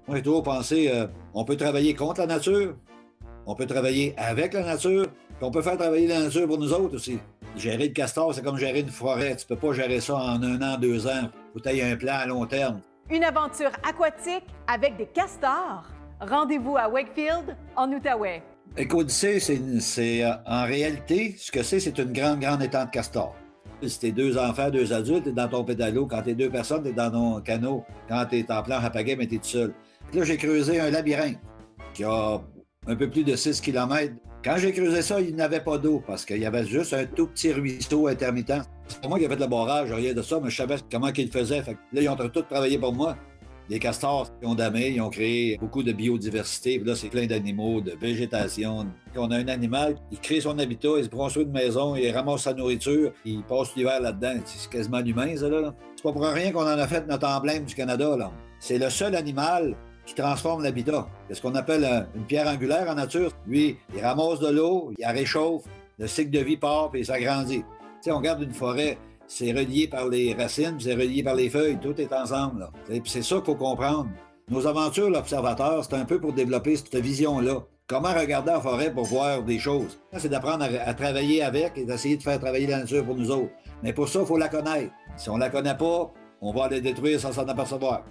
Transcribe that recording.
Moi, j'ai toujours pensé, on peut travailler contre la nature, on peut travailler avec la nature, puis on peut faire travailler la nature pour nous autres aussi. Gérer le castor, c'est comme gérer une forêt. Tu peux pas gérer ça en 1 an, 2 ans. Faut que tu aies un plan à long terme. Une aventure aquatique avec des castors. Rendez-vous à Wakefield, en Outaouais. Écodyssée, en réalité, ce que c'est une grande étang de castor. Si t'es 2 enfants, 2 adultes, t'es dans ton pédalo. Quand t'es 2 personnes, t'es dans ton canot. Quand t'es en planche à pagaie, mais t'es tout seul. Puis là, j'ai creusé un labyrinthe qui a un peu plus de 6 km. Quand j'ai creusé ça, il n'avait pas d'eau parce qu'il y avait juste un tout petit ruisseau intermittent. C'est pas moi qui ai fait le barrage, rien de ça, mais je savais comment qu'ils le faisaient. Fait que là, ils ont tout travaillé pour moi. Les castors, ils ont damé, ils ont créé beaucoup de biodiversité. Puis là, c'est plein d'animaux, de végétation. On a un animal, il crée son habitat, il se construit une maison, il ramasse sa nourriture, il passe l'hiver là-dedans. C'est quasiment l'humain, ça, là. C'est pas pour rien qu'on en a fait notre emblème du Canada, là. C'est le seul animal qui transforme l'habitat. C'est ce qu'on appelle une pierre angulaire en nature. Lui, il ramasse de l'eau, il la réchauffe, le cycle de vie part, puis il s'agrandit. Tu sais, on regarde une forêt, c'est relié par les racines, puis c'est relié par les feuilles, tout est ensemble, là. Puis c'est ça qu'il faut comprendre. Nos aventures, l'observateur, c'est un peu pour développer cette vision-là. Comment regarder la forêt pour voir des choses? C'est d'apprendre à travailler avec et d'essayer de faire travailler la nature pour nous autres. Mais pour ça, il faut la connaître. Si on la connaît pas, on va la détruire sans s'en apercevoir.